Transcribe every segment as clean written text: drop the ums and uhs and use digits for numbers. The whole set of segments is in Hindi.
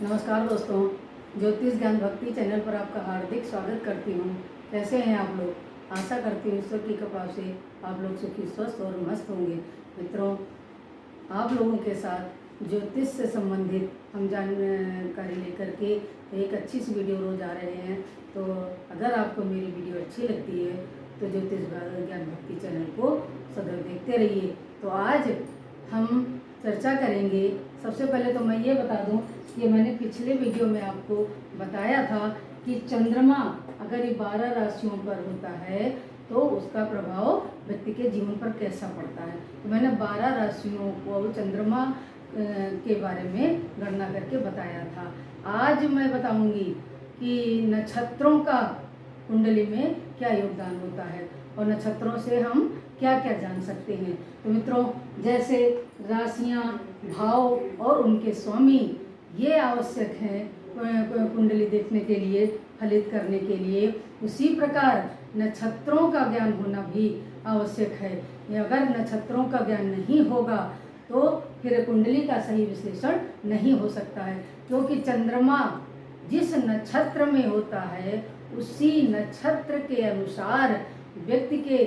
नमस्कार दोस्तों, ज्योतिष ज्ञान भक्ति चैनल पर आपका हार्दिक स्वागत करती हूँ। कैसे हैं आप लोग? आशा करती हूँ ईश्वर की कृपा से आप लोग सुखी स्वस्थ और मस्त होंगे। मित्रों, आप लोगों के साथ ज्योतिष से संबंधित हम जानकारी लेकर के एक अच्छी सी वीडियो रोज आ रहे हैं। तो अगर आपको मेरी वीडियो अच्छी लगती है तो ज्योतिष ज्ञान भक्ति चैनल को सदैव देखते रहिए। तो आज हम चर्चा करेंगे। सबसे पहले तो मैं ये बता दूं कि मैंने पिछले वीडियो में आपको बताया था कि चंद्रमा अगर ये 12 राशियों पर होता है तो उसका प्रभाव व्यक्ति के जीवन पर कैसा पड़ता है। तो मैंने 12 राशियों को चंद्रमा के बारे में गणना करके बताया था। आज मैं बताऊंगी कि नक्षत्रों का कुंडली में क्या योगदान होता है और नक्षत्रों से हम क्या क्या जान सकते हैं। तो मित्रों, जैसे राशियां, भाव और उनके स्वामी ये आवश्यक हैं कुंडली देखने के लिए, फलित करने के लिए, उसी प्रकार नक्षत्रों का ज्ञान होना भी आवश्यक है। अगर नक्षत्रों का ज्ञान नहीं होगा तो फिर कुंडली का सही विश्लेषण नहीं हो सकता है, क्योंकि चंद्रमा जिस नक्षत्र में होता है उसी नक्षत्र के अनुसार व्यक्ति के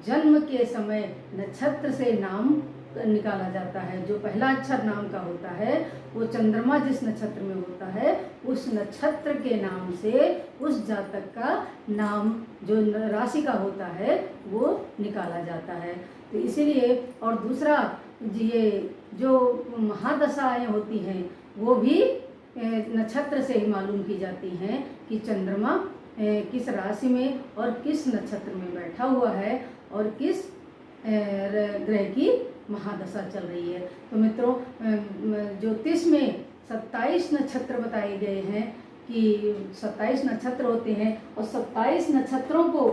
जन्म के समय नक्षत्र से नाम निकाला जाता है। जो पहला अक्षर नाम का होता है वो चंद्रमा जिस नक्षत्र में होता है उस नक्षत्र के नाम से उस जातक का नाम जो राशि का होता है वो निकाला जाता है। तो इसीलिए, और दूसरा, ये जो महादशाएं होती हैं वो भी नक्षत्र से ही मालूम की जाती हैं कि चंद्रमा किस राशि में और किस नक्षत्र में बैठा हुआ है और किस ग्रह की महादशा चल रही है। तो मित्रों, ज्योतिष में 27 नक्षत्र बताए गए हैं कि 27 नक्षत्र होते हैं और 27 नक्षत्रों को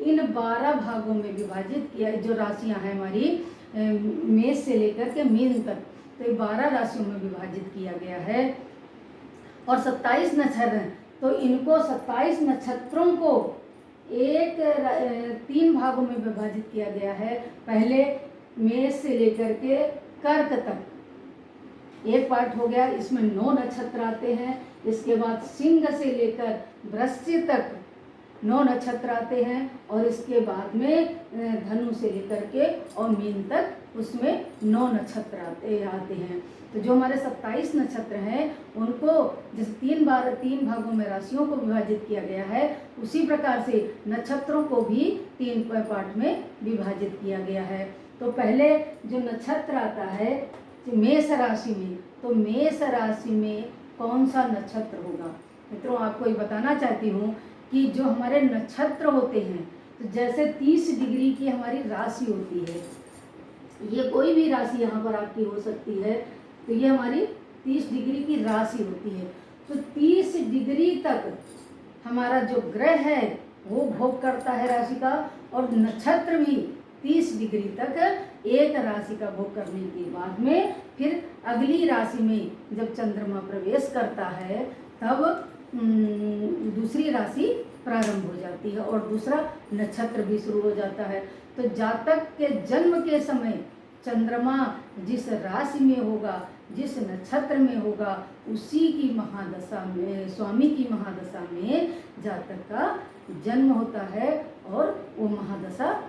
इन 12 भागों में विभाजित किया। जो राशियां हैं हमारी मेष से लेकर के मीन तक, तो ये 12 राशियों में विभाजित किया गया है। और 27 नक्षत्र, तो इनको 27 नक्षत्रों को 3 भागों में विभाजित किया गया है। पहले मेष से लेकर के कर्क तक एक पार्ट हो गया, इसमें 9 नक्षत्र आते हैं। इसके बाद सिंह से लेकर वृश्चिक तक 9 नक्षत्र आते हैं और इसके बाद में धनु से लेकर के और मीन तक उसमें 9 नक्षत्र आते हैं। तो जो हमारे 27 नक्षत्र हैं उनको जिस 3 भागों में राशियों को विभाजित किया गया है, उसी प्रकार से नक्षत्रों को भी 3 पार्ट में विभाजित किया गया है। तो पहले जो नक्षत्र आता है मेष राशि में, तो मेष राशि में कौन सा नक्षत्र होगा। मित्रों, आपको ये बताना चाहती हूँ कि जो हमारे नक्षत्र होते हैं, तो जैसे 30 डिग्री की हमारी राशि होती है, ये कोई भी राशि यहाँ पर आपकी हो सकती है, तो ये हमारी 30 डिग्री की राशि होती है। तो 30 डिग्री तक हमारा जो ग्रह है वो भोग करता है राशि का, और नक्षत्र भी 30 डिग्री तक एक राशि का भोग करने के बाद में फिर अगली राशि में जब चंद्रमा प्रवेश करता है तब दूसरी राशि प्रारंभ हो जाती है और दूसरा नक्षत्र भी शुरू हो जाता है। तो जातक के जन्म के समय चंद्रमा जिस राशि में होगा, जिस नक्षत्र में होगा, उसी की महादशा में, स्वामी की महादशा में जातक का जन्म होता है और वो महादशा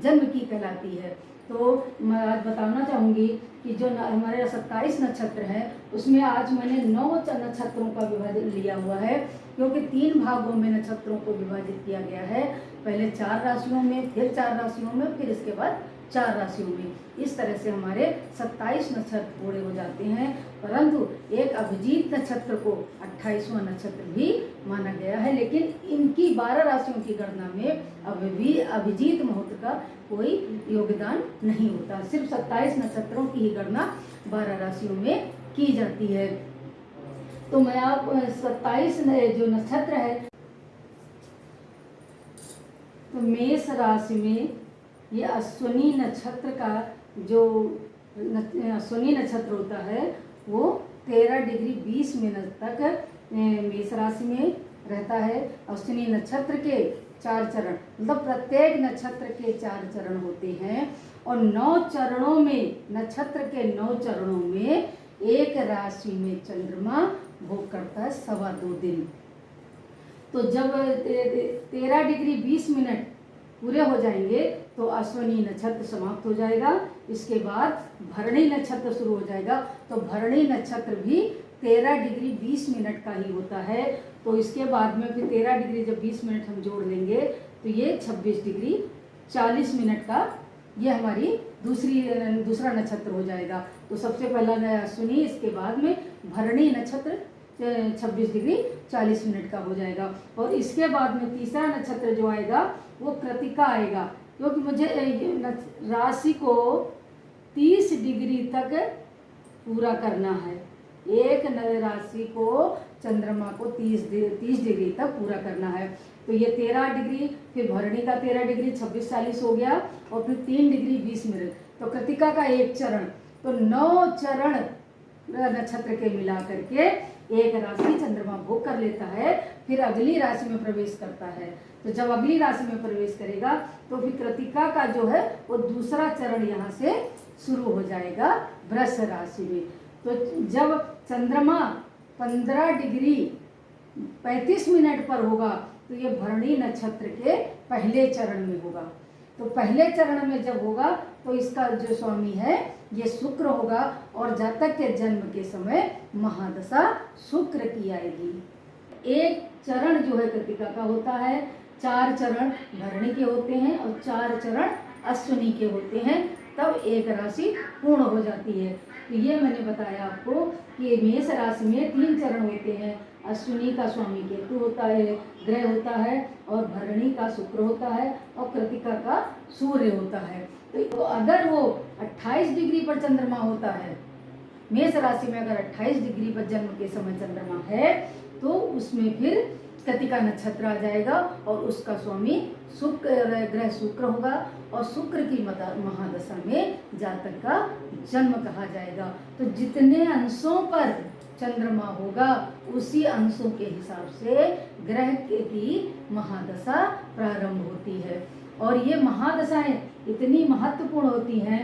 जन्म की कहलाती है। तो मैं आज बताना चाहूँगी कि जो हमारे 27 नक्षत्र हैं उसमें आज मैंने 9 नक्षत्रों का विभाजन लिया हुआ है, क्योंकि 3 भागों में नक्षत्रों को विभाजित किया गया है। पहले 4 राशियों में, फिर 4 राशियों में, फिर इसके बाद 4 राशियों में। इस तरह से हमारे 27 नक्षत्र पूरे हो जाते हैं। परंतु एक अभिजीत नक्षत्र को 28वां नक्षत्र भी माना गया है, लेकिन इनकी 12 राशियों की गणना में अभिजीत मुहूर्त का कोई योगदान नहीं होता। सिर्फ 27 नक्षत्रों की ही गणना 12 राशियों में की जाती है। तो मैं आप 27 जो नक्षत्र है, तो मेष राशि में ये अश्विनी नक्षत्र का जो अश्विनी नक्षत्र होता है वो 13 डिग्री 20 मिनट तक मेष राशि में रहता है। अश्विनी नक्षत्र के 4 चरण, मतलब प्रत्येक नक्षत्र के 4 चरण होते हैं और 9 चरणों में, नक्षत्र के 9 चरणों में एक राशि में चंद्रमा भोग करता है 2.25 दिन। तो जब 13 डिग्री 20 मिनट पूरे हो जाएंगे तो अश्विनी नक्षत्र समाप्त हो जाएगा। इसके बाद भरणी नक्षत्र शुरू हो जाएगा। तो भरणी नक्षत्र भी 13 डिग्री 20 मिनट का ही होता है। तो इसके बाद में फिर 13 डिग्री जब 20 मिनट हम जोड़ लेंगे तो ये 26 डिग्री 40 मिनट का ये हमारी दूसरा नक्षत्र हो जाएगा। तो सबसे पहला अश्विनी, इसके बाद में भरणी नक्षत्र 26 डिग्री 40 मिनट का हो जाएगा। और इसके बाद में तीसरा नक्षत्र जो आएगा वो कृतिका आएगा, क्योंकि मुझे राशि को 30 डिग्री तक पूरा करना है। एक नए राशि को चंद्रमा को 30 डिग्री तक पूरा करना है। तो ये 13 डिग्री, फिर भरणी का 13 डिग्री 26-40 हो गया, और फिर 3 डिग्री 20 मिनट। तो कृतिका का एक चरण, तो 9 चरण नक्षत्र के मिला करके एक राशि चंद्रमा भोग कर लेता है, फिर अगली राशि में प्रवेश करता है। तो जब अगली राशि में प्रवेश करेगा तो फिर कृतिका का जो है वो दूसरा चरण यहाँ से शुरू हो जाएगा वृष राशि में। तो जब चंद्रमा 15 डिग्री 35 मिनट पर होगा तो ये भरणी नक्षत्र के पहले चरण में होगा। तो पहले चरण में जब होगा तो इसका जो स्वामी है ये शुक्र होगा, और जातक के जन्म के समय महादशा शुक्र की आएगी। एक चरण जो है कृतिका का होता है, 4 चरण भरणी के होते हैं और 4 चरण अश्विनी के होते हैं, तब एक राशि पूर्ण हो जाती है। तो ये मैंने बताया आपको कि मेष राशि में 3 चरण होते हैं। अश्विनी का स्वामी केतु होता है, ग्रह होता है, और भरणी का शुक्र होता है, और कृतिका का सूर्य होता है। तो अगर वो 28 डिग्री पर चंद्रमा होता है, मेष राशि में अगर 28 डिग्री पर जन्म के समय चंद्रमा है तो उसमें फिर कृतिका नक्षत्र आ जाएगा, और उसका स्वामी शुक्र, ग्रह शुक्र होगा, और शुक्र की महादशा में जातक का जन्म कहा जाएगा। तो जितने अंशों पर चंद्रमा होगा उसी अंशों के हिसाब से ग्रह की महादशा प्रारंभ होती है, और ये महादशाएं इतनी महत्वपूर्ण होती हैं।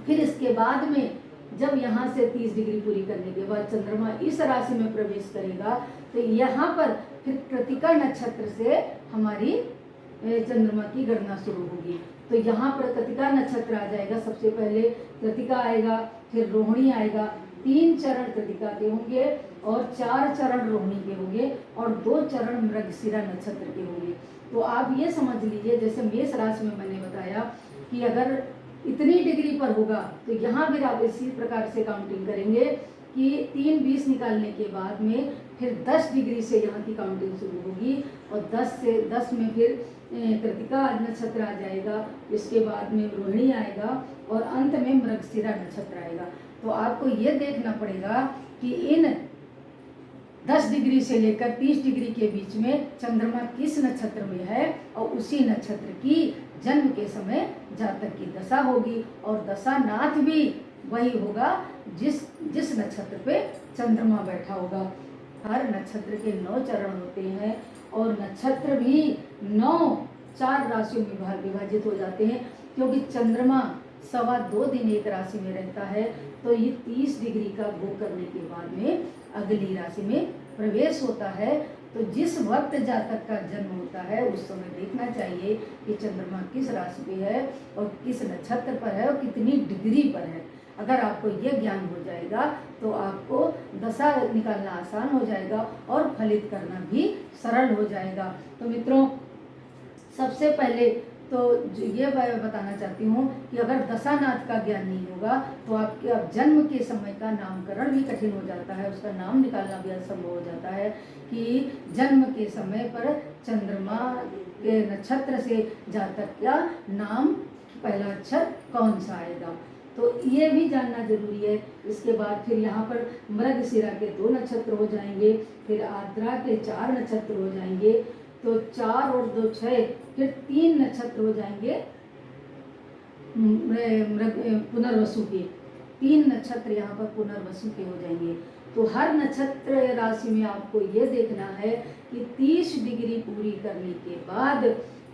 फिर इसके बाद में जब यहाँ से 30 डिग्री पूरी करने के बाद चंद्रमा इस राशि में प्रवेश करेगा तो यहाँ पर फिर कृतिका नक्षत्र से हमारी चंद्रमा की गणना शुरू होगी। तो यहाँ पर कृतिका नक्षत्र आ जाएगा, सबसे पहले कृतिका आएगा, फिर रोहिणी आएगा। 3 चरण कृतिका के होंगे और 4 चरण रोहिणी के होंगे और 2 चरण मृगशिरा नक्षत्र के होंगे। तो आप ये समझ लीजिए, जैसे मेष राशि में मैंने बताया कि अगर इतनी डिग्री पर होगा तो यहाँ भी आप इसी प्रकार से काउंटिंग करेंगे कि 3-20 निकालने के बाद में फिर 10 डिग्री से यहाँ की काउंटिंग शुरू होगी, और 10 में फिर कृतिका नक्षत्र आ जाएगा, इसके बाद में रोहिणी आएगा, और अंत में मृगशिरा नक्षत्र आएगा। तो आपको ये देखना पड़ेगा कि इन 10 डिग्री से लेकर 30 डिग्री के बीच में चंद्रमा किस नक्षत्र में है, और उसी नक्षत्र की जन्म के समय जातक की दशा होगी, और दशानाथ भी वही होगा जिस नक्षत्र पे चंद्रमा बैठा होगा। हर नक्षत्र के 9 चरण होते हैं, और नक्षत्र भी 4 राशियों में विभाजित हो जाते हैं, क्योंकि चंद्रमा 2.25 दिन एक राशि में रहता है। तो ये 30 डिग्री का भोग करने के बाद में अगली राशि में प्रवेश होता है। तो जिस वक्त जातक का जन्म होता है उस समय देखना चाहिए कि चंद्रमा किस राशि पे है और किस नक्षत्र पर है और कितनी डिग्री पर है। अगर आपको ये ज्ञान हो जाएगा तो आपको दशा निकालना आसान हो जाएगा और फलित करना भी सरल हो जाएगा। तो मित्रों, सबसे पहले तो ये बताना चाहती हूँ कि अगर दशानाथ का ज्ञान नहीं होगा तो आपके अब जन्म के समय का नामकरण भी कठिन हो जाता है, उसका नाम निकालना भी असंभव हो जाता है कि जन्म के समय पर चंद्रमा के नक्षत्र से जातक का नाम पहला अक्षर कौन सा आएगा, तो ये भी जानना जरूरी है। इसके बाद फिर यहाँ पर मृगशिरा के 2 नक्षत्र हो जाएंगे, फिर आद्रा के 4 नक्षत्र हो जाएंगे, तो 4 और 2 6, फिर 3 नक्षत्र हो जाएंगे पुनर्वसु के। 3 नक्षत्र यहाँ पर पुनर्वसु के हो जाएंगे। तो हर नक्षत्र राशि में आपको ये देखना है कि 30 डिग्री पूरी करने के बाद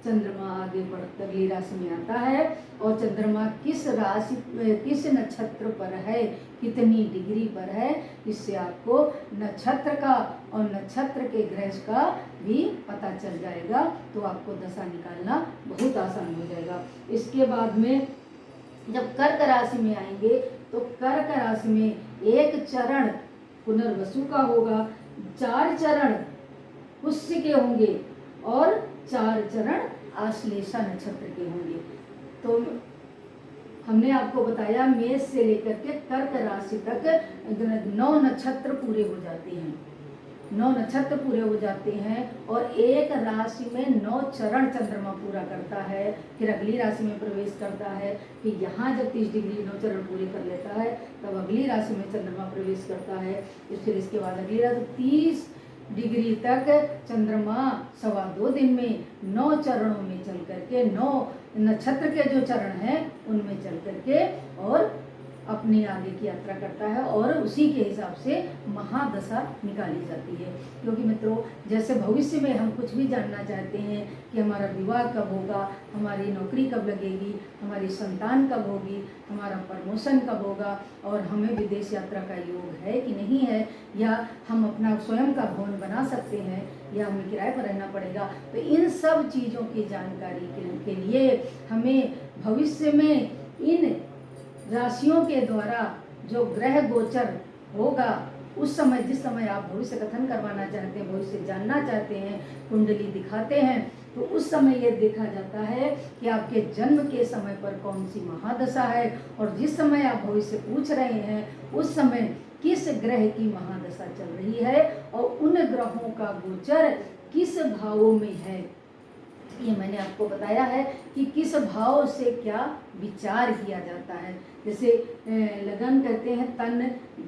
चंद्रमा आगे बढ़कर अगली राशि में आता है और चंद्रमा किस राशि किस नक्षत्र पर है, कितनी डिग्री पर है, इससे आपको नक्षत्र का और नक्षत्र के ग्रह का भी पता चल जाएगा। तो आपको दशा निकालना बहुत आसान हो जाएगा। इसके बाद में जब कर्क राशि में आएंगे तो कर्क राशि में एक चरण पुनर्वसु का होगा, 4 चरण पुष्य के होंगे और 4 चरण आश्लेषा नक्षत्र के होंगे। तो हमने आपको बताया मेष से लेकर के कर्क राशि तक 9 नक्षत्र पूरे हो जाते हैं, 9 नक्षत्र पूरे हो जाते हैं और एक राशि में 9 चरण चंद्रमा पूरा करता है, फिर अगली राशि में प्रवेश करता है। फिर यहाँ जब 30 डिग्री 9 चरण पूरे कर लेता है तब अगली राशि में चंद्रमा प्रवेश करता है। फिर इसके बाद अगली राशि 30 डिग्री तक चंद्रमा 2.25 दिन में 9 चरणों में चल करके 9 नक्षत्र के जो चरण हैं उनमें चल करके और अपनी आगे की यात्रा करता है और उसी के हिसाब से महादशा निकाली जाती है। क्योंकि मित्रों जैसे भविष्य में हम कुछ भी जानना चाहते हैं कि हमारा विवाह कब होगा, हमारी नौकरी कब लगेगी, हमारी संतान कब होगी, हमारा प्रमोशन कब होगा और हमें विदेश यात्रा का योग है कि नहीं है, या हम अपना स्वयं का भवन बना सकते हैं या हमें किराए पर रहना पड़ेगा। तो इन सब चीज़ों की जानकारी के लिए हमें भविष्य में इन राशियों के द्वारा जो ग्रह गोचर होगा उस समय, जिस समय आप भविष्य कथन करवाना चाहते हैं, भविष्य जानना चाहते हैं, कुंडली दिखाते हैं, तो उस समय ये देखा जाता है कि आपके जन्म के समय पर कौन सी महादशा है और जिस समय आप भविष्य पूछ रहे हैं उस समय किस ग्रह की महादशा चल रही है और उन ग्रहों का गोचर किस भावों में है। ये मैंने आपको बताया है कि किस भाव से क्या विचार किया जाता है। जैसे लगन कहते हैं तन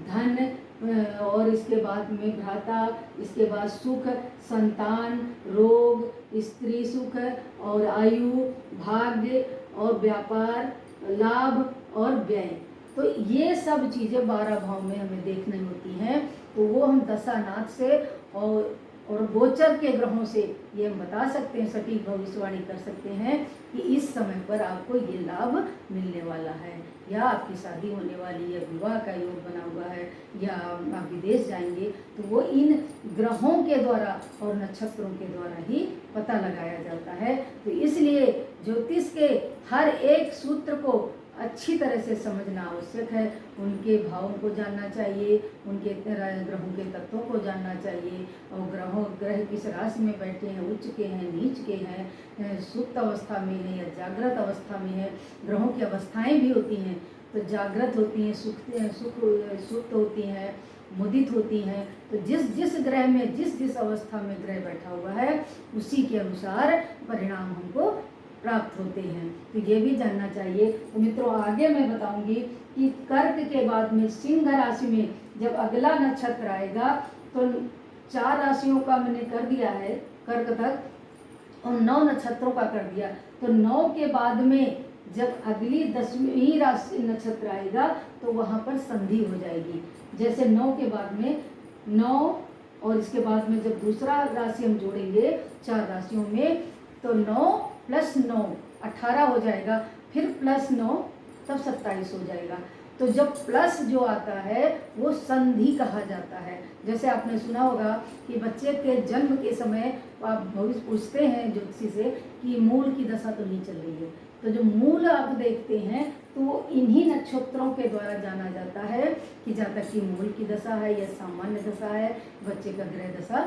धन और इसके बाद में भ्राता, इसके बाद सुख, संतान, रोग, स्त्री सुख और आयु, भाग्य और व्यापार, लाभ और व्यय। तो ये सब चीज़ें 12 भाव में हमें देखनी होती हैं। तो वो हम दशानाथ से और गोचर के ग्रहों से ये हम बता सकते हैं, सटीक भविष्यवाणी कर सकते हैं कि इस समय पर आपको ये लाभ मिलने वाला है, या आपकी शादी होने वाली है, विवाह का योग बना हुआ है, या आप विदेश जाएंगे। तो वो इन ग्रहों के द्वारा और नक्षत्रों के द्वारा ही पता लगाया जाता है। तो इसलिए ज्योतिष के हर एक सूत्र को अच्छी तरह से समझना आवश्यक है। उनके भावों को जानना चाहिए, उनके ग्रहों के तत्वों को जानना चाहिए और ग्रह किस राशि में बैठे हैं, उच्च के हैं, नीच के हैं, सुप्त अवस्था में है या जागृत अवस्था में है। ग्रहों की अवस्थाएं भी होती हैं, तो जागृत होती हैं, सुप्त होती हैं, मुदित होती हैं। तो जिस जिस ग्रह में जिस अवस्था में ग्रह बैठा हुआ है उसी के अनुसार परिणाम हमको प्राप्त होते हैं। तो ये भी जानना चाहिए। तो मित्रों आगे मैं बताऊंगी कि कर्क के बाद में सिंह राशि में जब अगला नक्षत्र आएगा तो 4 राशियों का मैंने कर दिया है कर्क तक और 9 नक्षत्रों का कर दिया। तो 9 के बाद में जब अगली 10वीं राशि नक्षत्र आएगा तो वहाँ पर संधि हो जाएगी। जैसे 9 के बाद में 9 और इसके बाद में जब दूसरा राशि हम जोड़ेंगे 4 राशियों में तो 9 + 9 18 हो जाएगा, फिर +9 तब 27 हो जाएगा। तो जब प्लस जो आता है वो संधि कहा जाता है। जैसे आपने सुना होगा कि बच्चे के जन्म के समय आप भविष्य पूछते हैं ज्योतिषी से कि मूल की दशा तो नहीं चल रही है, तो जो मूल आप देखते हैं तो वो इन्हीं नक्षत्रों के द्वारा जाना जाता है कि जातक की मूल की दशा है या सामान्य दशा है, बच्चे का ग्रह दशा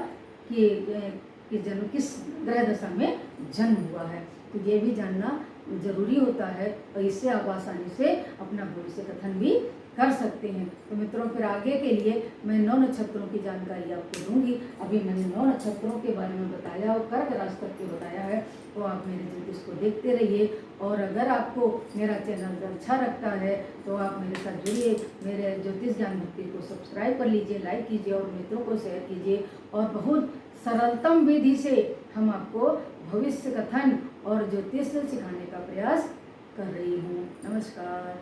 कि जन्म किस ग्रह दशा में जन्म हुआ है। तो ये भी जानना जरूरी होता है और इससे आप आसानी से अपना भविष्य कथन भी कर सकते हैं। तो मित्रों फिर आगे के लिए मैं 9 नक्षत्रों की जानकारी आपको दूंगी। अभी मैंने 9 नक्षत्रों के बारे में बताया और कर्क राशि तक के बताया है, तो आप मेरे ज्योतिष को देखते रहिए। और अगर आपको मेरा चैनल अच्छा लगता है तो आप मेरे साथ जुड़िए, मेरे ज्योतिष ज्ञान भक्ति को सब्सक्राइब कर लीजिए, लाइक कीजिए और मित्रों को शेयर कीजिए। और बहुत सरलतम विधि से हम आपको भविष्य कथन और ज्योतिष सिखाने का प्रयास कर रही हूँ। नमस्कार।